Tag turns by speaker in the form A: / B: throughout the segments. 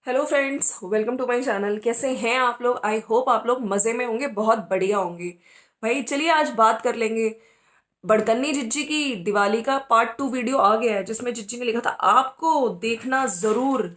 A: Hello friends, welcome to my channel. कैसे हैं आप लोग? आई होप आप लोग मज़े में होंगे, बहुत बढ़िया होंगे। भाई चलिए आज बात कर लेंगे। बड़कन्नी जिज्जी की दिवाली का पार्ट 2 वीडियो आ गया है, जिसमें जिज्जी ने लिखा था आपको देखना ज़रूर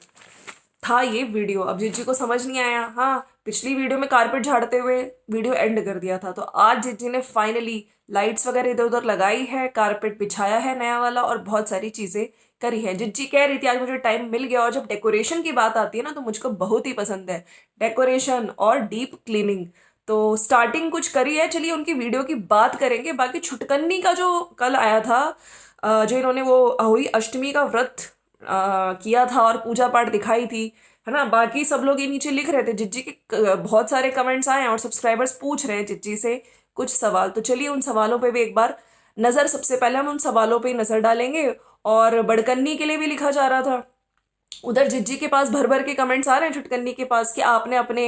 A: था ये वीडियो। अब जिज्जी को समझ नहीं आया। हाँ, पिछली वीडियो में कारपेट झाड़ते हुए वीडियो एंड कर दिया था, तो आज जिज्जी ने फाइनली लाइट्स वगैरह इधर उधर लगाई है, कारपेट बिछाया है नया वाला, और बहुत सारी चीजें करी है। जिज्जी कह रही थी आज मुझे टाइम मिल गया, और जब डेकोरेशन की बात आती है ना तो मुझको बहुत ही पसंद है डेकोरेशन और डीप क्लीनिंग। तो स्टार्टिंग कुछ करी है, चलिए उनकी वीडियो की बात करेंगे। बाकी छुटकन्नी का जो कल आया था, जो इन्होंने वो अहोई अष्टमी का व्रत किया था और पूजा पाठ दिखाई थी, है ना। बाकी सब लोग ये नीचे लिख रहे थे जिज्जी के बहुत सारे कमेंट्स आए हैं और सब्सक्राइबर्स पूछ रहे हैं जिज्जी से कुछ सवाल। तो चलिए उन सवालों पे भी एक बार नजर, सबसे पहले हम उन सवालों पे ही नजर डालेंगे। और बड़कन्नी के लिए भी लिखा जा रहा था, उधर जिज्जी के पास भर भर के कमेंट्स आ रहे हैं छुटकन्नी के पास कि आपने अपने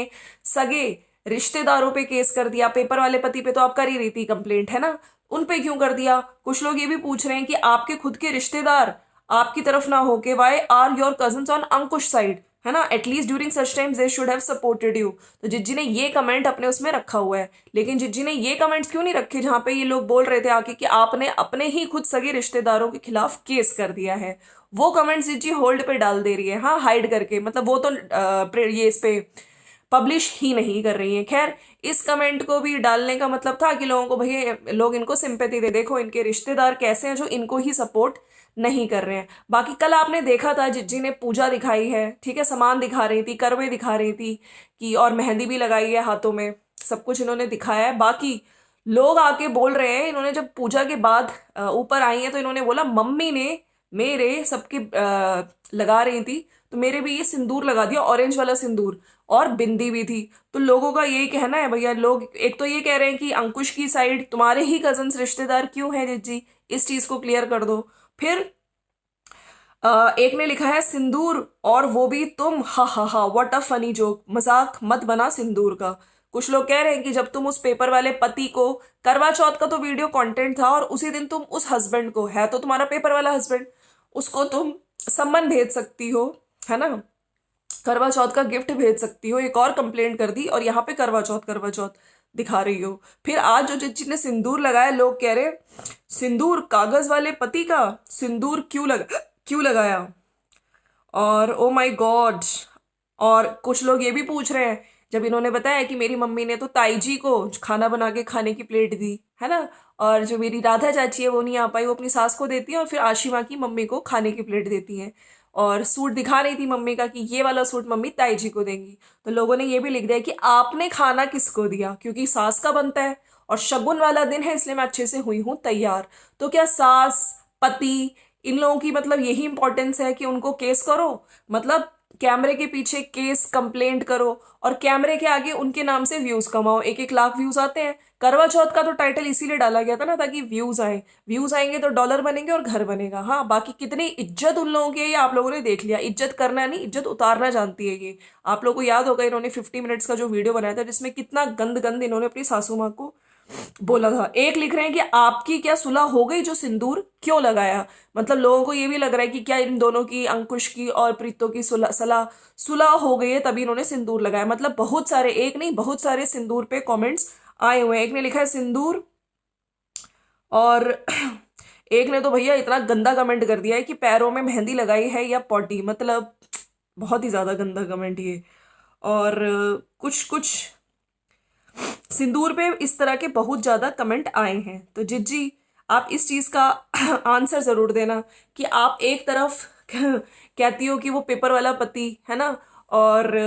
A: सगे रिश्तेदारों पे केस कर दिया। पेपर वाले पति पे तो आप कर ही रही थी कंप्लेंट, है ना, उन पे क्यों कर दिया? कुछ लोग ये भी पूछ रहे हैं कि आपके खुद के रिश्तेदार आपकी तरफ ना हो के why are your cousins on Ankush side, है ना, at least during such times they should have supported you. तो जिज्जी ने ये कमेंट अपने उसमें रखा हुआ है। लेकिन जिज्जी ने ये कमेंट्स क्यों नहीं रखे जहां पे ये लोग बोल रहे थे आके कि आपने अपने ही खुद सगे रिश्तेदारों के खिलाफ केस कर दिया है? वो कमेंट्स जिज्जी होल्ड पे डाल दे रही है, हाँ, हाइड करके। मतलब वो तो ये इस पे पब्लिश ही नहीं कर रही है। खैर, इस कमेंट को भी डालने का मतलब था कि लोगों को, भैया लोग इनको सिंपैथी दे, देखो इनके रिश्तेदार कैसे हैं जो इनको ही सपोर्ट नहीं कर रहे हैं। बाकी कल आपने देखा था जिज्जी ने पूजा दिखाई है, ठीक है, सामान दिखा रही थी, करवे दिखा रही थी कि, और मेहंदी भी लगाई है हाथों में, सब कुछ इन्होंने दिखाया है। बाकी लोग आके बोल रहे हैं, इन्होंने जब पूजा के बाद ऊपर आई है तो इन्होंने बोला मम्मी ने मेरे सबके लगा रही थी तो मेरे भी ये सिंदूर लगा दिया, ऑरेंज वाला सिंदूर, और बिंदी भी थी। तो लोगों का यही कहना है भैया, लोग एक तो ये कह रहे हैं कि अंकुश की साइड तुम्हारे ही कजन्स रिश्तेदार क्यों है जिज्जी, इस चीज को क्लियर कर दो। फिर एक ने लिखा है सिंदूर और वो भी तुम, हा हा हा, व्हाट अ फनी जोक, मजाक मत बना सिंदूर का। कुछ लोग कह रहे हैं कि जब तुम उस पेपर वाले पति को, करवा चौथ का तो वीडियो कंटेंट था, और उसी दिन तुम उस हस्बैंड को, है तो तुम्हारा पेपर वाला हस्बैंड, उसको तुम सम्मन भेज सकती हो, है ना, करवा चौथ का गिफ्ट भेज सकती हो। एक और कंप्लेंट कर दी और यहाँ पे करवा चौथ दिखा रही हो। फिर आज जो जिसने सिंदूर लगाया, लोग कह रहे सिंदूर कागज वाले पति का सिंदूर क्यों लगाया, और ओ माय गॉड। और कुछ लोग ये भी पूछ रहे हैं, जब इन्होंने बताया कि मेरी मम्मी ने तो ताई जी को खाना बना के खाने की प्लेट दी, है ना, और जो मेरी राधा चाची है वो नहीं आ पाई, वो अपनी सास को देती है, और फिर आशिमा की मम्मी को खाने की प्लेट देती हैं, और सूट दिखा रही थी मम्मी का कि ये वाला सूट मम्मी ताई जी को देंगी। तो लोगों ने ये भी लिख दिया कि आपने खाना किसको दिया, क्योंकि सास का बनता है और शगुन वाला दिन है, इसलिए मैं अच्छे से हुई हूं तैयार। तो क्या सास, पति, इन लोगों की मतलब यही इंपॉर्टेंस है कि उनको केस करो, मतलब कैमरे के पीछे केस कंप्लेंट करो, और कैमरे के आगे उनके नाम से व्यूज कमाओ, 1-1 लाख व्यूज आते हैं। करवा चौथ का तो टाइटल इसीलिए डाला गया था ना, ताकि व्यूज आए, व्यूज आएंगे तो डॉलर बनेंगे और घर बनेगा। हाँ, बाकी कितनी इज्जत उन लोगों की है ये आप लोगों ने देख लिया। इज्जत करना नहीं, इज्जत उतारना जानती है ये। आप लोगों को याद होगा इन्होंने 50 मिनट्स का जो वीडियो बनाया था, जिसमें कितना गंद गंद इन्होंने अपनी सासू माँ को बोला था। एक लिख रहे हैं कि आपकी क्या सुलह हो गई जो सिंदूर क्यों लगाया? मतलब लोगों को ये भी लग रहा है कि क्या इन दोनों की, अंकुश की और प्रीतो की सुलह हो गई है तभी इन्होंने सिंदूर लगाया। मतलब बहुत सारे, एक नहीं बहुत सारे सिंदूर पे कमेंट्स आए हुए हैं। एक ने लिखा है सिंदूर, और एक ने तो भैया इतना गंदा कमेंट कर दिया है कि पैरों में मेहंदी लगाई है या पॉटी, मतलब बहुत ही ज्यादा गंदा कमेंट ये। और कुछ कुछ सिंदूर पे इस तरह के बहुत ज्यादा कमेंट आए हैं। तो जिज्जी, आप इस चीज का आंसर जरूर देना कि आप एक तरफ कहती हो कि वो पेपर वाला पति है ना, और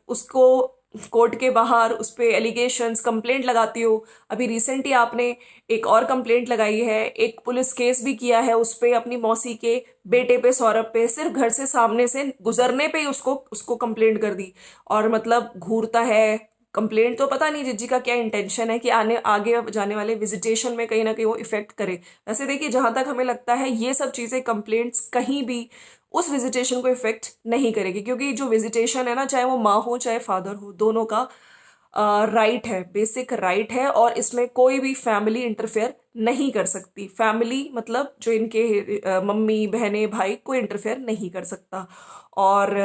A: उसको कोर्ट के बाहर उस पे एलिगेशंस, कंप्लेंट लगाती हो। अभी रिसेंटली आपने एक और कंप्लेंट लगाई है, एक पुलिस केस भी किया है उस पे, अपनी मौसी के बेटे पे, सौरभ पे, सिर्फ घर से सामने से गुजरने पे ही उसको उसको कंप्लेंट कर दी। और मतलब घूरता है कंप्लेंट, तो पता नहीं जिज्जी का क्या इंटेंशन है कि आने आगे जाने वाले विजिटेशन में कहीं ना कहीं वो इफेक्ट करे। वैसे देखिए, जहां तक हमें लगता है ये सब चीजें, कंप्लेंट्स कहीं भी उस विजिटेशन को इफेक्ट नहीं करेगी, क्योंकि जो विजिटेशन है ना, चाहे वो माँ हो चाहे फादर हो, दोनों का राइट है, बेसिक राइट है, और इसमें कोई भी फैमिली इंटरफेयर नहीं कर सकती। फैमिली मतलब जो इनके मम्मी, बहनें, भाई, कोई इंटरफेयर नहीं कर सकता। और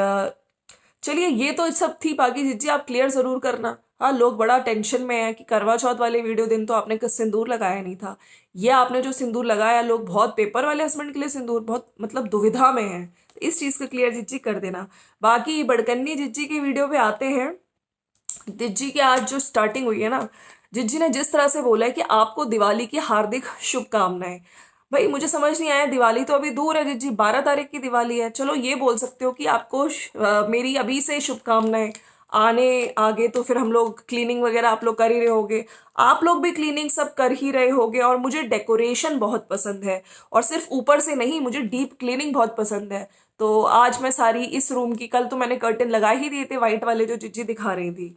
A: चलिए ये तो सब थी, बाकी जिज्जी आप क्लियर जरूर करना। हाँ, लोग बड़ा टेंशन में है कि करवा चौथ वाले वीडियो दिन तो आपने सिंदूर लगाया नहीं था। ये आपने जो सिंदूर लगाया, लोग बहुत पेपर वाले हस्बैंड के लिए सिंदूर बहुत मतलब दुविधा में है, तो इस चीज को क्लियर जिज्जी कर देना। बाकी बड़कन्नी जिज्जी की वीडियो पे आते हैं। जिज्जी की आज जो स्टार्टिंग हुई है ना, जिज्जी ने जिस तरह से बोला है कि आपको दिवाली की हार्दिक शुभकामनाएं। भाई मुझे समझ नहीं आया, दिवाली तो अभी दूर है जिज्जी, 12 तारीख की दिवाली है। चलो ये बोल सकते हो कि आपको मेरी अभी से शुभकामनाएं। आने आगे तो फिर हम लोग क्लीनिंग वगैरह आप लोग कर ही रहे होगे, आप लोग भी क्लीनिंग सब कर ही रहे होगे। और मुझे डेकोरेशन बहुत पसंद है, और सिर्फ ऊपर से नहीं, मुझे डीप क्लीनिंग बहुत पसंद है। तो आज मैं सारी इस रूम की, कल तो मैंने कर्टन लगा ही दिए थे वाइट वाले जो जिज्जी दिखा रही थी,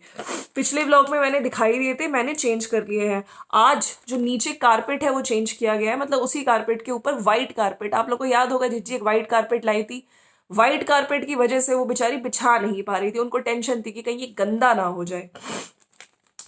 A: पिछले व्लॉग में मैंने दिखाई दिए थे, मैंने चेंज कर लिए हैं। आज जो नीचे कारपेट है वो चेंज किया गया है, मतलब उसी कारपेट के ऊपर व्हाइट कारपेट। आप लोग को याद होगा जिज्जी एक व्हाइट कारपेट लाई थी, व्हाइट कारपेट की वजह से वो बेचारी बिछा नहीं पा रही थी, उनको टेंशन थी कि कहीं ये गंदा ना हो जाए।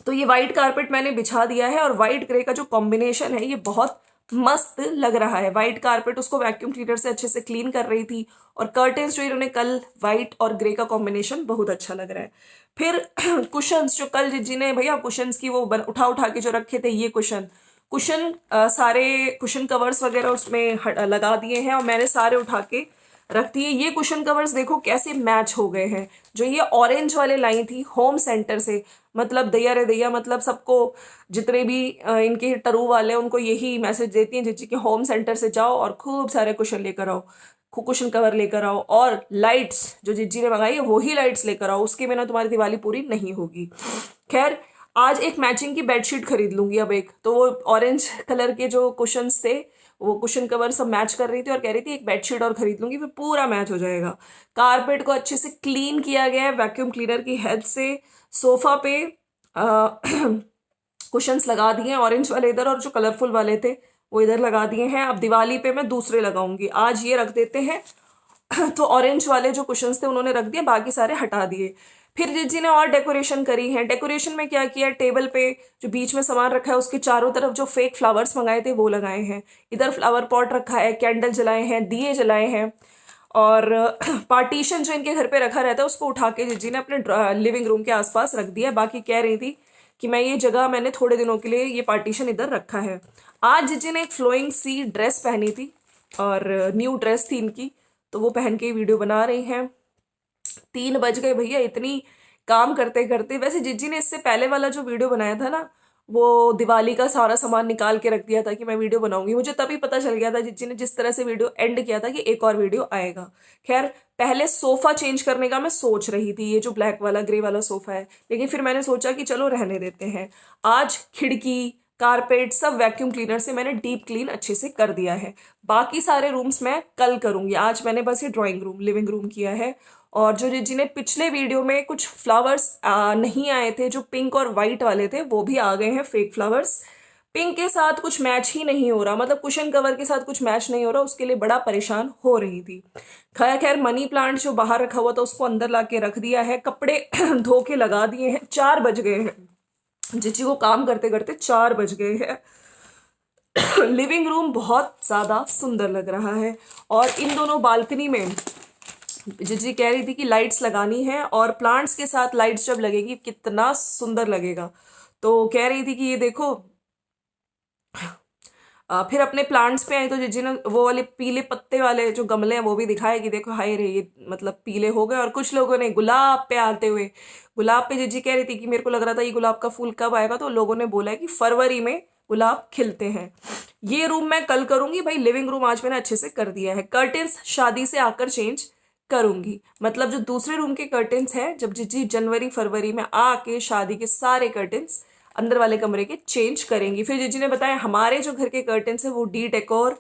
A: तो ये व्हाइट कारपेट मैंने बिछा दिया है, और व्हाइट ग्रे का जो कॉम्बिनेशन है ये बहुत मस्त लग रहा है। व्हाइट कारपेट उसको वैक्यूम क्लीनर से अच्छे से क्लीन कर रही थी, और कर्टेन्स जो इन्होंने कल, व्हाइट और ग्रे का कॉम्बिनेशन बहुत अच्छा लग रहा है। फिर कुशन्स जो कल जिज्जी ने भैया कुशन्स की वो उठा उठा के जो रखे थे, ये कुशन कुशन सारे कुशन कवर्स वगैरह उसमें लगा दिए हैं, और मैंने सारे उठा के रख दिए। ये कुशन कवर्स देखो कैसे मैच हो गए हैं। जो ये ऑरेंज वाले लाई थी होम सेंटर से, मतलब दैया रे दैया, मतलब सबको जितने भी इनके टरू वाले हैं उनको यही मैसेज देती हैं जिज्जी के, होम सेंटर से जाओ और खूब सारे कुशन लेकर आओ, कुशन कवर लेकर आओ, और लाइट्स जो जिज्जी ने मंगाई है वही लाइट्स लेकर आओ, उसके बिना तुम्हारी दिवाली पूरी नहीं होगी। खैर आज एक मैचिंग की बेडशीट खरीद लूंगी अब एक, तो वो ऑरेंज कलर के जो कुशन्स थे, वो कुशन कवर सब मैच कर रही थी, और कह रही थी एक बेडशीट और खरीद लूंगी, फिर पूरा मैच हो जाएगा। कारपेट को अच्छे से क्लीन किया गया है वैक्यूम क्लीनर की हेल्प से। सोफा पे कुशंस लगा दिए हैं, ऑरेंज वाले इधर और जो कलरफुल वाले थे वो इधर लगा दिए हैं। अब दिवाली पे मैं दूसरे लगाऊंगी, आज ये रख देते हैं। तो ऑरेंज वाले जो कुशंस थे उन्होंने रख दिए, बाकी सारे हटा दिए। फिर जिज्जी ने और डेकोरेशन करी है। डेकोरेशन में क्या किया, टेबल पे जो बीच में सामान रखा है उसके चारों तरफ जो फेक फ्लावर्स मंगाए थे वो लगाए हैं। इधर फ्लावर पॉट रखा है, कैंडल जलाए हैं, दिए जलाए हैं, और पार्टीशन जो इनके घर पे रखा रहता है उसको उठा के जिज्जी ने अपने लिविंग रूम के आसपास रख दिया। बाकी कह रही थी कि मैं ये जगह, मैंने थोड़े दिनों के लिए ये पार्टीशन इधर रखा है। आज जिज्जी ने एक फ्लोइंग सी ड्रेस पहनी थी, और न्यू ड्रेस थी इनकी, तो वो पहन के वीडियो बना रही हैं। 3 बज गए भैया इतनी काम करते करते। वैसे जिज्जी ने इससे पहले वाला जो वीडियो बनाया था ना, वो दिवाली का सारा सामान निकाल के रख दिया था कि मैं वीडियो बनाऊंगी, मुझे तभी पता चल गया था जिज्जी ने जिस तरह से वीडियो एंड किया था कि एक और वीडियो आएगा। खैर पहले सोफा चेंज करने का मैं सोच रही थी, ये जो ब्लैक वाला ग्रे वाला सोफा है, लेकिन फिर मैंने सोचा कि चलो रहने देते हैं। आज खिड़की कारपेट सब वैक्यूम क्लीनर से मैंने डीप क्लीन अच्छे से कर दिया है। बाकी सारे रूम्स मैं कल करूंगी, आज मैंने बस ये ड्राइंग रूम लिविंग रूम किया है। और जो जिन्हें पिछले वीडियो में कुछ फ्लावर्स नहीं आए थे, जो पिंक और वाइट वाले थे, वो भी आ गए हैं फेक फ्लावर्स। पिंक के साथ कुछ मैच ही नहीं हो रहा, मतलब कुशन कवर के साथ कुछ मैच नहीं हो रहा, उसके लिए बड़ा परेशान हो रही थी। खैर खैर मनी प्लांट जो बाहर रखा हुआ था उसको अंदर ला के रख दिया है, कपड़े धो के लगा दिए हैं। 4 बज गए हैं जिज्जी को काम करते करते, 4 बज गए हैं। लिविंग रूम बहुत ज्यादा सुंदर लग रहा है, और इन दोनों बालकनी में जिज्जी कह रही थी कि लाइट्स लगानी है, और प्लांट्स के साथ लाइट्स जब लगेगी कितना सुंदर लगेगा। तो कह रही थी कि ये देखो, फिर अपने प्लांट्स पे आई तो जिज्जी ने वो वाले पीले पत्ते वाले जो गमले हैं वो भी दिखाए कि देखो हाय रे ये मतलब पीले हो गए। और कुछ लोगों ने गुलाब पे आते हुए, गुलाब पे जिज्जी कह रही थी कि मेरे को लग रहा था ये गुलाब का फूल कब आएगा, तो लोगों ने बोला है कि फरवरी में गुलाब खिलते हैं। ये रूम मैं कल करूंगी भाई, लिविंग रूम आज मैंने अच्छे से कर दिया है। कर्टेन्स शादी से आकर चेंज करूंगी, मतलब जो दूसरे रूम के कर्टेन्स हैं, जब जिज्जी जनवरी फरवरी में आके शादी के सारे कर्टेन्स अंदर वाले कमरे के चेंज करेंगी। फिर जिज्जी ने बताया हमारे जो घर के कर्टेन्स हैं वो डी डेकोर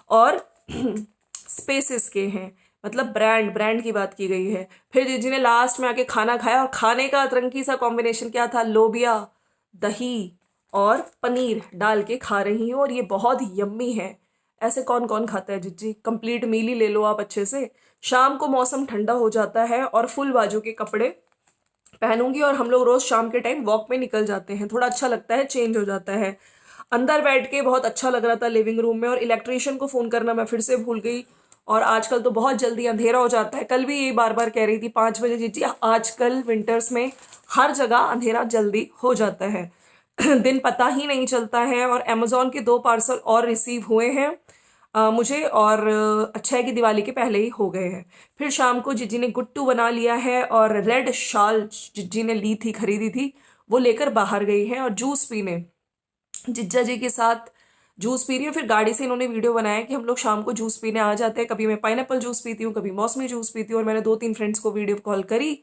A: और स्पेसिस के हैं, मतलब ब्रांड की बात की गई है। फिर जिज्जी ने लास्ट में आके खाना खाया, और खाने का अतरंगी सा कॉम्बिनेशन क्या था, लोबिया, दही और पनीर डाल के खा रही हूँ, और ये बहुत यम्मी है। ऐसे कौन कौन खाता है जिज्जी, कंप्लीट मील ही ले लो आप अच्छे से। शाम को मौसम ठंडा हो जाता है और फुल बाजू के कपड़े पहनूंगी, और हम लोग रोज शाम के टाइम वॉक में निकल जाते हैं, थोड़ा अच्छा लगता है, चेंज हो जाता है। अंदर बैठ के बहुत अच्छा लग रहा था लिविंग रूम में। और इलेक्ट्रिशियन को फोन करना मैं फिर से भूल गई, और आजकल तो बहुत जल्दी अंधेरा हो जाता है। कल भी ये बार बार कह रही थी 5 बजे जीजी, आजकल विंटर्स में हर जगह अंधेरा जल्दी हो जाता है। दिन पता ही नहीं चलता है। और अमेजोन के 2 पार्सल और रिसीव हुए हैं मुझे, और अच्छा है कि दिवाली के पहले ही हो गए हैं। फिर शाम को जिज्जी ने गुट्टू बना लिया है, और रेड शाल जिज्जी ने ली थी, खरीदी थी, वो लेकर बाहर गई है, और जूस पीने जिज्जा जी के साथ जूस पी रही हूँ। फिर गाड़ी से इन्होंने वीडियो बनाया कि हम लोग शाम को जूस पीने आ जाते हैं, कभी मैं पाइनएप्पल जूस पीती हूँ, कभी मौसमी जूस पीती हूँ। और मैंने 2-3 फ्रेंड्स को वीडियो कॉल करी,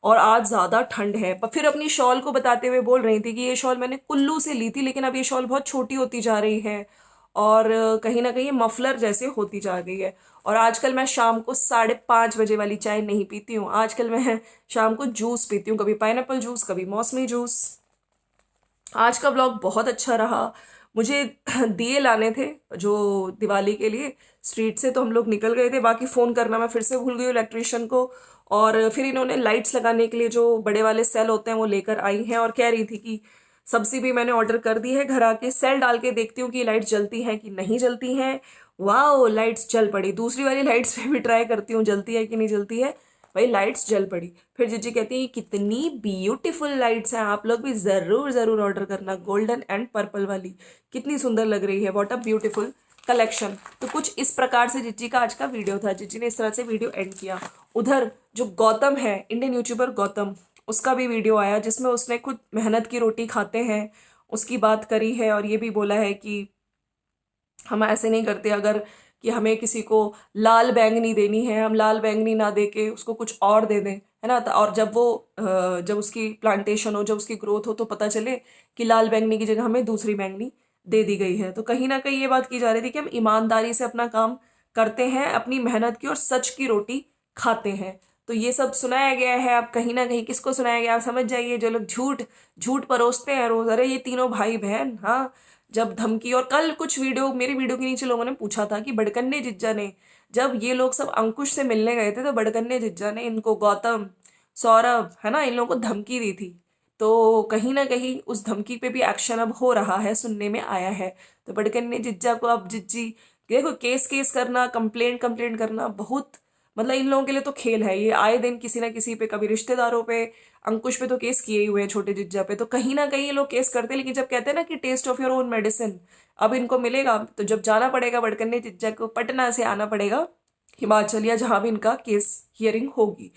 A: और आज ज़्यादा ठंड है। पर फिर अपनी शॉल को बताते हुए बोल रही थी कि ये शॉल मैंने कुल्लू से ली थी, लेकिन अब ये शॉल बहुत छोटी होती जा रही है, और कहीं ना कहीं मफलर जैसे होती जा गई है। और आजकल मैं शाम को 5:30 बजे वाली चाय नहीं पीती हूँ, आजकल मैं शाम को जूस पीती हूँ, कभी पाइनएप्पल जूस, कभी मौसमी जूस। आज का ब्लॉग बहुत अच्छा रहा। मुझे दिए लाने थे जो दिवाली के लिए स्ट्रीट से, तो हम लोग निकल गए थे। बाकी फ़ोन करना मैं फिर से भूल गई इलेक्ट्रिशियन को। और फिर इन्होंने लाइट्स लगाने के लिए जो बड़े वाले सेल होते हैं वो लेकर आई हैं, और कह रही थी कि सब्जी भी मैंने ऑर्डर कर दी है, घर आके सेल डाल के देखती हूँ कि लाइट्स जलती हैं कि नहीं जलती हैं। वाह, लाइट्स जल पड़ी। दूसरी वाली लाइट्स पे भी ट्राई करती हूँ जलती है कि नहीं जलती है। भाई लाइट्स जल पड़ी। फिर जीजी कहती है कितनी ब्यूटीफुल लाइट्स हैं, आप लोग भी जरूर जरूर ऑर्डर करना, गोल्डन एंड पर्पल वाली कितनी सुंदर लग रही है, व्हाट अ ब्यूटीफुल कलेक्शन। तो कुछ इस प्रकार से जीजी का आज का वीडियो था। जीजी ने इस तरह से वीडियो एंड किया। उधर जो गौतम है, इंडियन यूट्यूबर गौतम, उसका भी वीडियो आया जिसमें उसने खुद मेहनत की रोटी खाते हैं उसकी बात करी है, और ये भी बोला है कि हम ऐसे नहीं करते, अगर कि हमें किसी को लाल बैंगनी देनी है, हम लाल बैंगनी ना दे के उसको कुछ और दे दें, है ना। और जब वो जब उसकी प्लांटेशन हो, जब उसकी ग्रोथ हो, तो पता चले कि लाल बैंगनी की जगह हमें दूसरी बैंगनी दे दी गई है। तो कहीं ना कहीं ये बात की जा रही थी कि हम ईमानदारी से अपना काम करते हैं, अपनी मेहनत की और सच की रोटी खाते हैं। तो ये सब सुनाया गया है। अब कहीं ना कहीं किसको सुनाया गया आप समझ जाइए, जो लोग झूठ झूठ परोसते हैं रोज। अरे ये तीनों भाई बहन, हाँ, जब धमकी, और कल कुछ वीडियो, मेरी वीडियो के नीचे लोगों ने पूछा था कि बड़कन्ने जिज्जा ने, जब ये लोग सब अंकुश से मिलने गए थे, तो बड़कन्ने जिज्जा ने इनको, गौतम, सौरभ, है ना, इन लोगों को धमकी दी थी। तो कहीं ना कहीं उस धमकी पे भी एक्शन अब हो रहा है, सुनने में आया है। तो बड़कन्ने जिज्जा को अब जिज्जी, देखो, केस केस करना, कंप्लेंट कंप्लेंट करना बहुत, मतलब इन लोगों के लिए तो खेल है ये। आए दिन किसी ना किसी पे, कभी रिश्तेदारों पे, अंकुश पे तो केस किए ही हुए हैं, छोटे जिज्जा पे, तो कहीं ना कहीं ये लोग केस करते हैं। लेकिन जब कहते हैं ना कि taste of your own medicine, अब इनको मिलेगा, तो जब जाना पड़ेगा बड़कन्ने जिज्जा को, पटना से आना पड़ेगा हिमाचल, या जहां भी इनका केस हियरिंग होगी।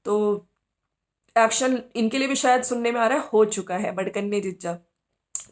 A: तो एक्शन इनके लिए भी शायद सुनने में आ रहा है हो चुका है, बड़कन्ने जिज्जा।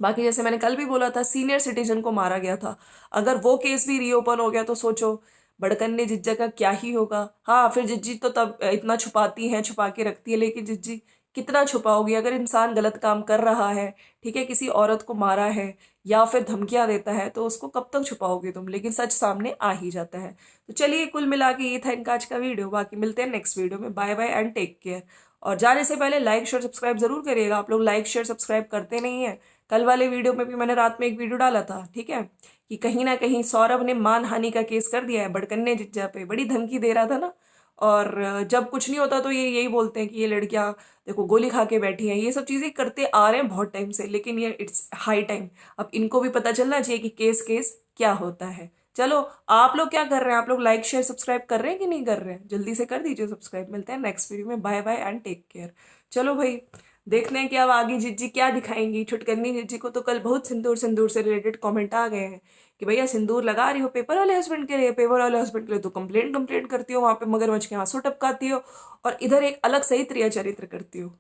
A: बाकी जैसे मैंने कल भी बोला था, सीनियर सिटीजन को मारा गया था, अगर वो केस भी रीओपन हो गया तो सोचो बड़कन्ने जिज्जा का क्या ही होगा। हाँ, फिर जिज्जी तो तब इतना छुपाती हैं, छुपा के रखती है, लेकिन जिज्जी कितना छुपाओगी। अगर इंसान गलत काम कर रहा है, ठीक है, किसी औरत को मारा है या फिर धमकियां देता है, तो उसको कब तक छुपाओगे तुम, लेकिन सच सामने आ ही जाता है। तो चलिए, कुल मिला के ये था इनका आज का वीडियो। बाकी मिलते हैं नेक्स्ट वीडियो में। Bye bye and take care. और जाने से पहले लाइक शेयर सब्सक्राइब जरूर करिएगा, आप लोग लाइक शेयर सब्सक्राइब करते नहीं है। कल वाले वीडियो में भी मैंने रात में एक वीडियो डाला था, ठीक है, कि कहीं ना कहीं सौरभ ने मानहानि का केस कर दिया है बड़कन्ने जिज्जा पे, बड़ी धमकी दे रहा था ना। और जब कुछ नहीं होता तो ये यही बोलते हैं कि ये लड़कियां देखो गोली खा के बैठी हैं। ये सब चीजें करते आ रहे हैं बहुत टाइम से, लेकिन ये इट्स हाई टाइम अब इनको भी पता चलना चाहिए कि केस केस क्या होता है। चलो, आप लोग क्या कर रहे हैं, आप लोग लाइक शेयर सब्सक्राइब कर रहे हैं कि नहीं कर रहे हैं, जल्दी से कर दीजिए सब्सक्राइब। मिलते हैं नेक्स्ट वीडियो में। Bye bye and take care. चलो भाई, देखते हैं कि अब आगे जिज्जी क्या दिखाएंगी। छुटकन्नी जिज्जी को तो कल बहुत सिंदूर सिंदूर से रिलेटेड कमेंट आ गए हैं कि भैया सिंदूर लगा रही हो पेपर वाले हस्बैंड के लिए, पेपर वाले हस्बैंड के लिए तो कंप्लेंट कंप्लेंट करती हो, वहां पे मगरमच्छ के आंसू टपकाती हो, और इधर एक अलग सही प्रिय चरित्र करती हो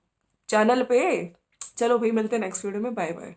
A: चैनल पे। चलो भाई, मिलते हैं नेक्स्ट वीडियो में। Bye bye.